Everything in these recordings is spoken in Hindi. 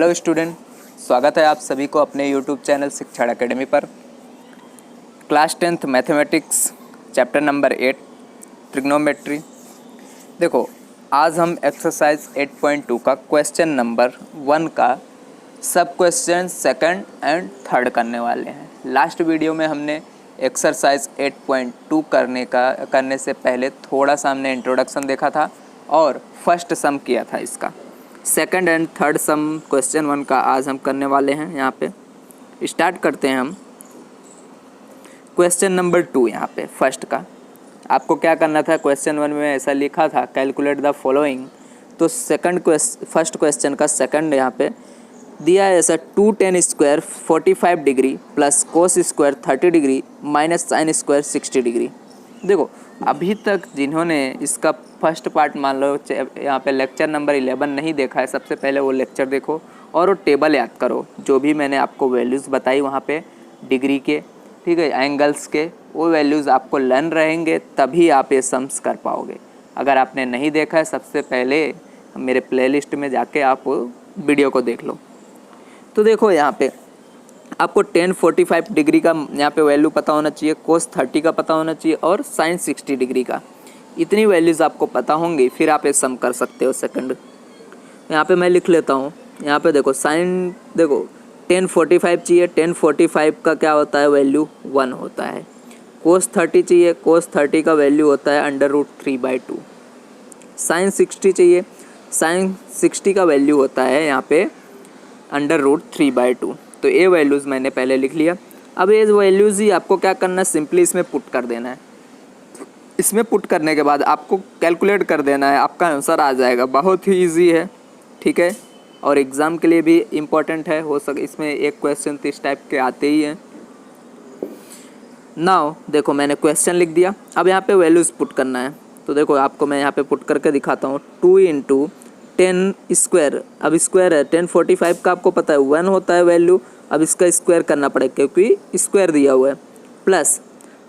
हेलो स्टूडेंट, स्वागत है आप सभी को अपने यूट्यूब चैनल शिक्षण एकेडमी पर। Class 10th mathematics chapter number 8 trigonometry. देखो, आज हम एक्सरसाइज 8.2 का क्वेश्चन नंबर 1 का सब क्वेश्चन सेकंड एंड थर्ड करने वाले हैं। लास्ट वीडियो में हमने एक्सरसाइज 8.2 करने से पहले थोड़ा सा हमने इंट्रोडक्शन देखा था और फर्स्ट सम किया था। इसका second and third sum question 1 का आज हम करने वाले हैं। यहाँ पे स्टार्ट करते हैं हम क्वेश्चन नंबर 2। यहाँ पे फर्स्ट का आपको क्या करना था, क्वेश्चन 1 में ऐसा लिखा था कैलकुलेट द फॉलोइंग। तो फर्स्ट क्वेश्चन का सेकंड यहाँ पे दिया है ऐसा 2 tan square 45 degree plus cos square 30 degree minus sine square 60 degree. देखो, अभी तक जिन्होंने इसका फर्स्ट पार्ट मान लो यहाँ पे लेक्चर नंबर 11 नहीं देखा है, सबसे पहले वो लेक्चर देखो और वो टेबल याद करो। जो भी मैंने आपको वैल्यूज़ बताई वहाँ पे डिग्री के, ठीक है, एंगल्स के, वो वैल्यूज़ आपको लर्न रहेंगे तभी आप ये सम्स कर पाओगे। अगर आपने नहीं देखा है, सबसे पहले मेरे प्लेलिस्ट में जाके आप वीडियो को देख लो। तो देखो, यहाँ पे आपको tan 45 डिग्री का यहाँ पे वैल्यू पता होना चाहिए, कोस 30 का पता होना चाहिए और साइन 60 डिग्री का। इतनी वैल्यूज़ आपको पता होंगी, फिर आप ये सम कर सकते हो सेकंड। यहाँ पे मैं लिख लेता हूँ। यहाँ पे देखो साइन, देखो tan 45 चाहिए, tan 45 का क्या होता है वैल्यू 1 होता है। कोस 30 चाहिए, कोस 30 का वैल्यू होता है √3/2। साइन 60 चाहिए, साइन 60 का वैल्यू होता है यहाँ पे √3/2। तो ये वैल्यूज़ मैंने पहले लिख लिया। अब ये वैल्यूज़ ही आपको क्या करना है, सिंपली इसमें पुट कर देना है। इसमें पुट करने के बाद आपको कैलकुलेट कर देना है, आपका आंसर आ जाएगा। बहुत ही इजी है, ठीक है, और एग्ज़ाम के लिए भी इम्पोर्टेंट है। हो सके इसमें एक क्वेश्चन तो इस टाइप के आते ही हैं। नाउ देखो, मैंने क्वेश्चन लिख दिया, अब यहाँ पे वैल्यूज़ पुट करना है। तो देखो, आपको मैं यहाँ पे पुट करके दिखाता हूँ। 2 × 10 स्क्वायर, अब स्क्वायर है, tan 45 का आपको पता है 1 होता है वैल्यू। अब इसका स्क्वायर करना पड़ेगा क्योंकि स्क्वायर दिया हुआ है, प्लस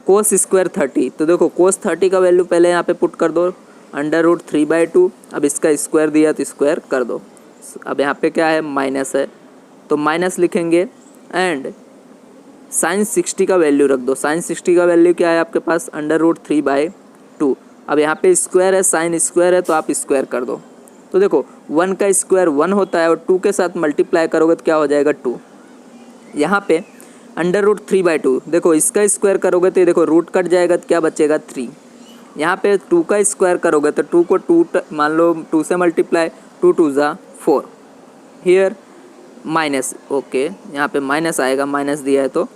कोस स्क्वायर 30। तो देखो, कोस 30 का वैल्यू पहले यहाँ पे पुट कर दो √3/2। अब इसका स्क्वायर दिया तो स्क्वायर कर दो। अब यहाँ पे क्या है, माइनस है तो माइनस लिखेंगे एंड साइन 60 का वैल्यू रख दो। साइन 60 का वैल्यू क्या है आपके पास, √3/2। अब यहाँ पे स्क्वायर है, साइन स्क्वायर है तो आप स्क्वायर कर दो। तो देखो, 1 का स्क्वायर 1 होता है और 2 के साथ मल्टीप्लाई करोगे तो क्या हो जाएगा 2। यहाँ पे √3/2, देखो इसका स्क्वायर करोगे तो ये देखो रूट कट जाएगा तो क्या बचेगा 3। यहाँ पे 2 का स्क्वायर करोगे तो 2 को 2 मान लो 2 से मल्टीप्लाई, 2 2 ज़ा 4। हियर माइनस, ओके, यहाँ पे माइनस आएगा, माइनस दिया है तो।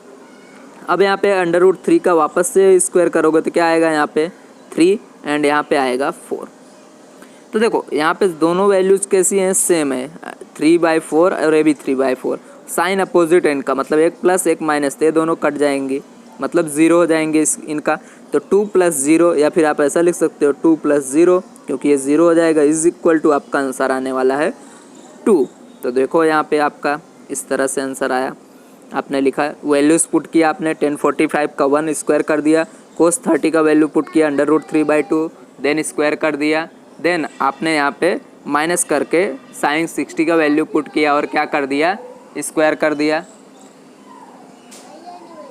अब यहाँ पे √3 का वापस से स्क्वायर करोगे तो क्या आएगा, यहाँ पे 3 एंड यहाँ पे आएगा 4। तो देखो, यहाँ पे दोनों वैल्यूज़ कैसी हैं, सेम है, 3/4 और ये भी 3/4। साइन अपोजिट है इनका, मतलब एक प्लस एक माइनस, ये दोनों कट जाएंगे, मतलब 0 हो जाएंगे इनका। तो 2 + 0, या फिर आप ऐसा लिख सकते हो 2 + 0, क्योंकि ये 0 हो जाएगा, = आपका आंसर आने वाला है 2। तो देखो, यहाँ पे आपका इस तरह से आंसर आया। आपने लिखा वैल्यूज़ पुट किया, आपने tan 45 का 1 स्क्वायर कर दिया, कोस 30 का वैल्यू पुट किया √3/2, देन स्क्वायर कर दिया, देन आपने यहाँ पे माइनस करके साइन 60 का वैल्यू पुट किया और क्या कर दिया, स्क्वायर कर दिया।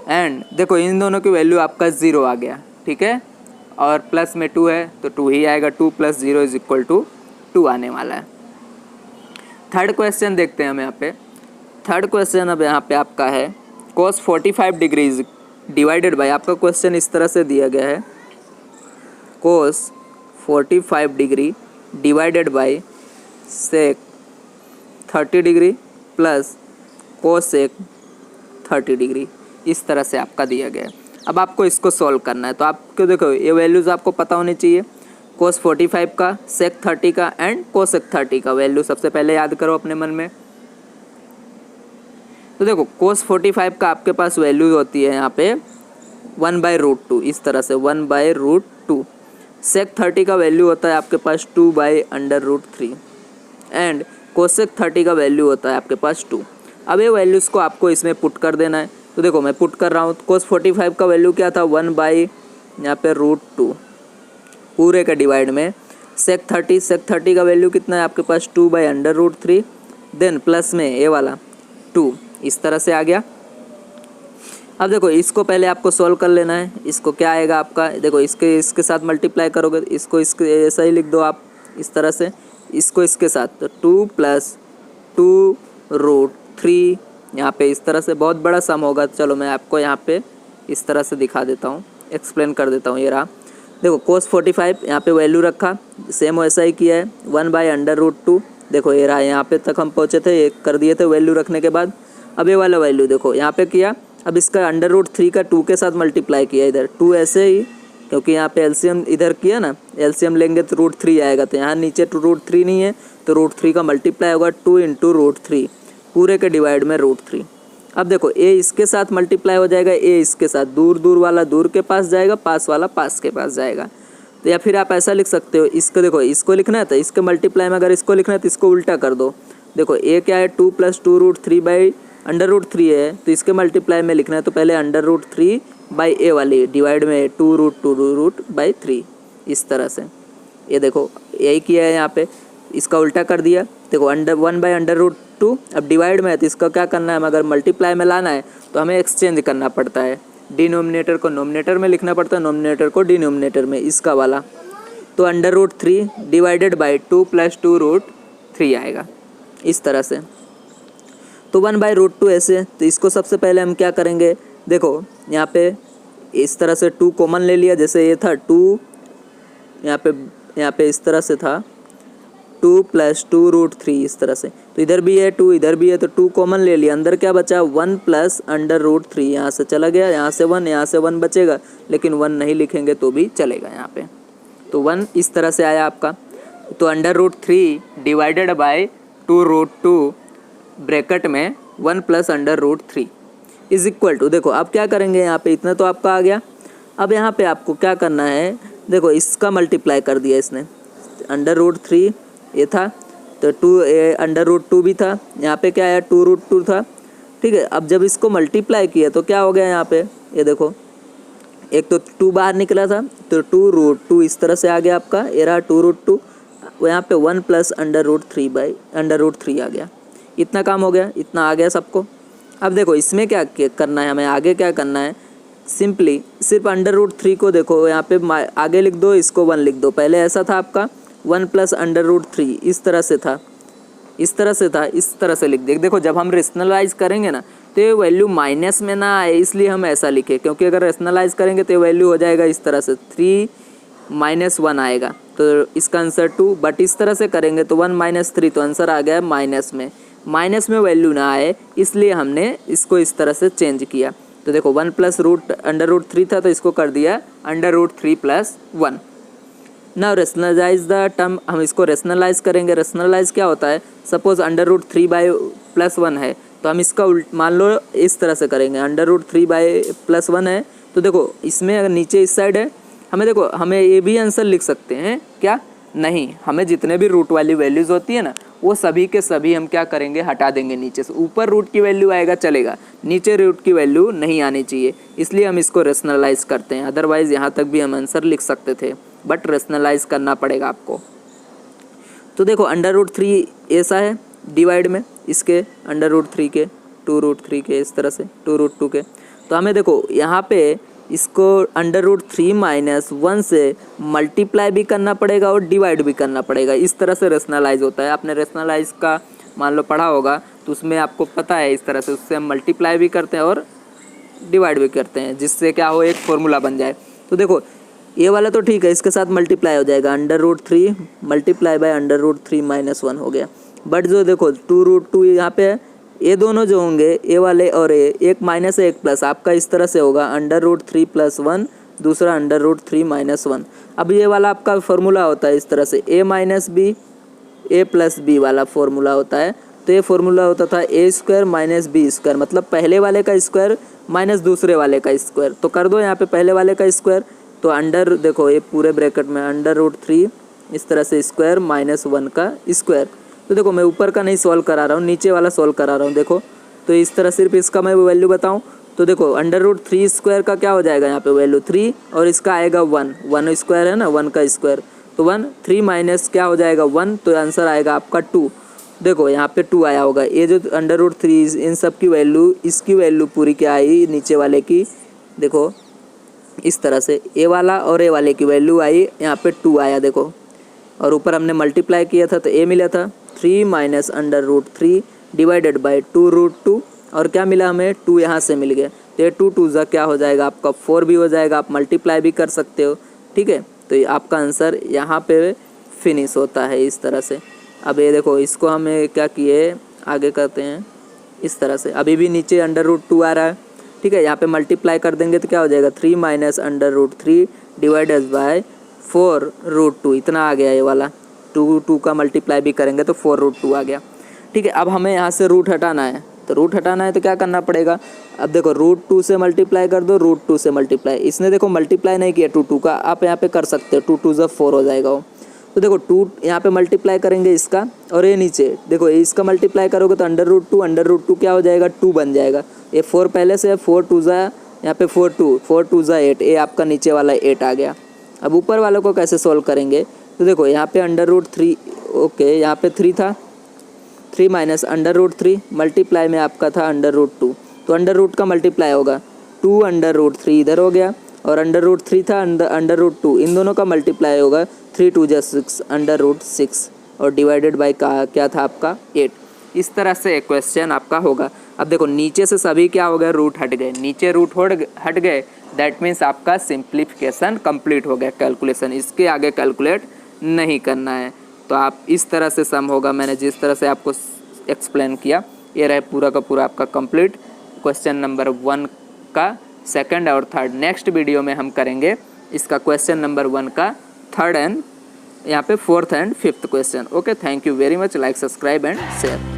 एंड देखो, इन दोनों की वैल्यू आपका 0 आ गया, ठीक है, और प्लस में 2 है तो 2 ही आएगा। 2 + 0 = 2 आने वाला है। थर्ड क्वेश्चन देखते हैं हम यहाँ पे। थर्ड क्वेश्चन अब यहाँ पे आपका है cos 45 डिग्रीज डिवाइडेड बाय, आपका क्वेश्चन इस तरह से दिया गया है, cos 45 degree divided by sec 30 degree plus cosec 30 degree, इस तरह से आपका दिया गया है। अब आपको इसको सॉल्व करना है। तो आपको देखो, ये वैल्यूज़ आपको पता होनी चाहिए, cos 45 का, sec 30 का एंड cosec 30 का वैल्यू सबसे पहले याद करो अपने मन में। तो देखो, cos 45 का आपके पास वैल्यू होती है यहाँ पे 1/√2, इस तरह से 1/√2। sec 30 का वैल्यू होता है आपके पास 2/√3 एंड cosec 30 का वैल्यू होता है आपके पास 2। अब ये वैल्यूज़ को आपको इसमें पुट कर देना है। तो देखो, मैं पुट कर रहा हूँ। cos 45 का वैल्यू क्या था, 1/ यहाँ पे √2 पूरे के डिवाइड में sec 30 का वैल्यू कितना है आपके पास, 2/√3 देन प्लस में ए वाला 2, इस तरह से आ गया। अब देखो इसको पहले आपको सॉल्व कर लेना है। इसको क्या आएगा आपका, देखो इसके साथ मल्टीप्लाई करोगे, इसको इसके ऐसा ही लिख दो आप इस तरह से, इसको इसके साथ, तो 2 + 2√3, यहाँ पे इस तरह से बहुत बड़ा सम होगा। चलो मैं आपको यहाँ पे इस तरह से दिखा देता हूँ, एक्सप्लेन कर देता हूँ। ये रहा, देखो cos 45 यहाँ पे वैल्यू रखा, सेम वैसा ही किया है 1/√2। देखो ये रहा, यहाँ पे तक हम पहुँचे थे, ये कर दिए थे वैल्यू रखने के बाद। अब ये वाला वैल्यू देखो यहाँ पे किया, अब इसका √3 का 2 के साथ मल्टीप्लाई किया इधर, 2 ऐसे ही, क्योंकि यहाँ पे एलसीएम इधर किया ना, एलसीएम लेंगे तो √3 आएगा, तो यहाँ नीचे √3 नहीं है तो √3 का मल्टीप्लाई होगा 2 × √3, पूरे के डिवाइड में √3। अब देखो ए इसके साथ मल्टीप्लाई हो जाएगा, ए इसके साथ, दूर दूर वाला दूर के पास जाएगा, पास वाला पास के पास जाएगा। तो या फिर आप ऐसा लिख सकते हो, इसको देखो इसको लिखना है तो इसके मल्टीप्लाई में अगर इसको लिखना है तो इसको उल्टा कर दो। देखो ए क्या है, 2 + 2√3/√3 है, तो इसके मल्टीप्लाई में लिखना है तो पहले √3/a वाली डिवाइड में 2√2√3, इस तरह से। ये देखो यही किया है यहाँ पे, इसका उल्टा कर दिया। देखो 1/√2, अब डिवाइड में है तो इसका क्या करना है, हमें अगर मल्टीप्लाई में लाना है तो हमें एक्सचेंज करना पड़ता है, डिनोमिनेटर को नोमिनेटर में लिखना पड़ता है, नोमिनेटर को डिनोमिनेटर में, इसका वाला। तो √3 डिवाइडेड बाई 2 + 2√3 आएगा इस तरह से। तो 1/√2 ऐसे, तो इसको सबसे पहले हम क्या करेंगे, देखो यहाँ पे इस तरह से 2 कॉमन ले लिया, जैसे ये था 2, यहाँ पे इस तरह से था 2 + 2√3 इस तरह से, तो इधर भी है 2, इधर भी है, तो 2 कॉमन ले लिया, अंदर क्या बचा 1 + √3, यहाँ से चला गया, यहाँ से 1, यहाँ से 1 बचेगा, लेकिन 1 नहीं लिखेंगे तो भी चलेगा यहाँ पे, तो 1 इस तरह से आया आपका। तो √3 डिवाइडेड बाय 2√2 ब्रैकेट में 1 + √3 इज इक्वल टू, देखो अब क्या करेंगे, यहाँ पे इतना तो आपका आ गया। अब यहाँ पे आपको क्या करना है, देखो इसका मल्टीप्लाई कर दिया इसने, √3 ये था तो 2 √2 भी था, यहाँ पे क्या आया 2√2 था, ठीक है। अब जब इसको मल्टीप्लाई किया तो क्या हो गया यहाँ पे, ये देखो एक तो 2 बाहर निकला था तो 2√2 इस तरह से आ गया आपका, ये रहा 2√2, यहाँ पे 1 + √3 आ गया। इतना काम हो गया, इतना आ गया सबको। अब देखो इसमें क्या करना है, हमें आगे क्या करना है, सिंपली सिर्फ √3 को देखो यहाँ पे आगे लिख दो, इसको 1 लिख दो। पहले ऐसा था आपका 1 + √3 इस तरह से था, इस तरह से था, इस तरह से लिख दे। देखो जब हम रेशनलाइज करेंगे ना तो ये वैल्यू माइनस में ना आए, इसलिए हम ऐसा लिखे, क्योंकि अगर रेशनलाइज करेंगे तो ये वैल्यू हो जाएगा इस तरह से 3 - 1 आएगा, तो इसका आंसर 2। बट इस तरह से करेंगे तो 1 - 3, तो आंसर आ गया माइनस में वैल्यू ना आए, इसलिए हमने इसको इस तरह से चेंज किया। तो देखो 1 + √3 था तो इसको कर दिया √3 + 1। नाउ रेशनलाइज द टर्म, हम इसको रेशनलाइज करेंगे। रेशनलाइज क्या होता है, सपोज √3/+1 है तो हम इसका मान लो इस तरह से करेंगे, √3/+1 है तो देखो इसमें अगर नीचे इस साइड है, हमें देखो हमें ये भी आंसर लिख सकते हैं क्या, नहीं, हमें जितने भी रूट वाली वैल्यूज़ होती है ना वो सभी के सभी हम क्या करेंगे, हटा देंगे नीचे से। ऊपर रूट की वैल्यू आएगा चलेगा, नीचे रूट की वैल्यू नहीं आनी चाहिए, इसलिए हम इसको रेशनलाइज करते हैं। अदरवाइज़ यहाँ तक भी हम आंसर लिख सकते थे, बट रेशनलाइज करना पड़ेगा आपको। तो देखो √3 ऐसा है डिवाइड में, इसके √3 के 2√3 के इस तरह से 2√2 के, तो हमें देखो यहाँ पे इसको √3 - 1 से मल्टीप्लाई भी करना पड़ेगा और डिवाइड भी करना पड़ेगा, इस तरह से रेशनलाइज होता है। आपने रेशनलाइज का मान लो पढ़ा होगा तो उसमें आपको पता है इस तरह से, उससे हम मल्टीप्लाई भी करते हैं और डिवाइड भी करते हैं, जिससे क्या हो एक फॉर्मूला बन जाए। तो देखो ये वाला तो ठीक है, इसके साथ मल्टीप्लाई हो जाएगा, √3 × √3 - 1 हो गया। बट जो देखो 2√2 यहाँ पे है, ये दोनों जो होंगे ए वाले और एक माइनस है एक प्लस, आपका इस तरह से होगा √3 + 1, दूसरा √3 - 1। अब ये वाला आपका फार्मूला होता है इस तरह से, a - b a + b वाला फार्मूला होता है। तो ये फार्मूला होता था a² - b², मतलब पहले वाले का स्क्वायर माइनस दूसरे वाले का स्क्वायर। तो कर दो यहाँ पे पहले वाले का स्क्वायर, तो देखो ये पूरे ब्रैकेट में √3 इस तरह से स्क्वायर -1 का स्क्वायर। तो देखो मैं ऊपर का नहीं सॉल्व करा रहा हूँ, नीचे वाला सॉल्व करा रहा हूँ। देखो तो इस तरह सिर्फ इसका मैं वैल्यू बताऊँ तो देखो √3² का क्या हो जाएगा यहाँ पे वैल्यू 3, और इसका आएगा 1 स्क्वायर है ना, 1 का स्क्वायर, तो 1 3 माइनस क्या हो जाएगा 1, तो आंसर आएगा आपका 2। देखो यहाँ पे 2 आया होगा, ये जो √3 इन सब की वैल्यू, इसकी वैल्यू पूरी क्या आई नीचे वाले की, देखो इस तरह से ए वाला और ए वाले की वैल्यू आई, यहाँ पे 2 आया देखो, और ऊपर हमने मल्टीप्लाई किया था तो ए मिला था 3 माइनस √3 डिवाइडेड बाई 2√2, और क्या मिला हमें 2 यहाँ से मिल गया, तो ये 2 2 जा क्या हो जाएगा आपका 4 भी हो जाएगा, आप मल्टीप्लाई भी कर सकते हो, ठीक है। तो ये आपका आंसर यहाँ पे फिनिश होता है इस तरह से। अब ये देखो इसको हमें क्या किए, आगे करते हैं इस तरह से, अभी भी नीचे √2 आ रहा है, ठीक है। यहाँ पे मल्टीप्लाई कर देंगे तो क्या हो जाएगा 3 माइनस √3 डिवाइडेड बाय 4√2, इतना आ गया ये वाला, 2 का मल्टीप्लाई भी करेंगे तो 4√2 आ गया, ठीक है। अब हमें यहाँ से रूट हटाना है, तो रूट हटाना है तो क्या करना पड़ेगा, अब देखो √2 से मल्टीप्लाई कर दो, √2 से मल्टीप्लाई, इसने देखो मल्टीप्लाई नहीं किया 2 का, आप यहाँ पे कर सकते हो, 2 2 जा 4 हो जाएगा वो। तो देखो 2 यहाँ पे मल्टीप्लाई करेंगे इसका, और ये नीचे देखो इसका मल्टीप्लाई करोगे तो √2 क्या हो जाएगा 2 बन जाएगा, ये 4 पहले से है, 4 2 जा यहाँ पे 4 2 जा 8, ये आपका नीचे वाला 8 आ गया। अब ऊपर वालों को कैसे सोल्व करेंगे, तो देखो यहाँ पे √3, ओके यहाँ पे 3 था, 3 माइनस √3 मल्टीप्लाई में आपका था √2, तो √रूट का मल्टीप्लाई होगा 2 √3 इधर हो गया, और √3 था √2, इन दोनों का मल्टीप्लाई होगा 3 2 जा 6 √6, और डिवाइडेड बाय क्या था आपका 8। इस तरह से एक क्वेश्चन आपका होगा। अब देखो नीचे से सभी क्या हो गए, रूट हट गए, नीचे रूट हट गए, दैट मीन्स आपका सिंप्लीफिकेशन कंप्लीट हो गया कैलकुलेशन, इसके आगे कैलकुलेट नहीं करना है। तो आप इस तरह से सम होगा, मैंने जिस तरह से आपको एक्सप्लेन किया, ये रहे पूरा का पूरा आपका कंप्लीट क्वेश्चन नंबर 1 का सेकंड और थर्ड। नेक्स्ट वीडियो में हम करेंगे इसका क्वेश्चन नंबर 1 का थर्ड एंड यहाँ पे 4th and 5th question. Okay, thank you very much, like subscribe and share.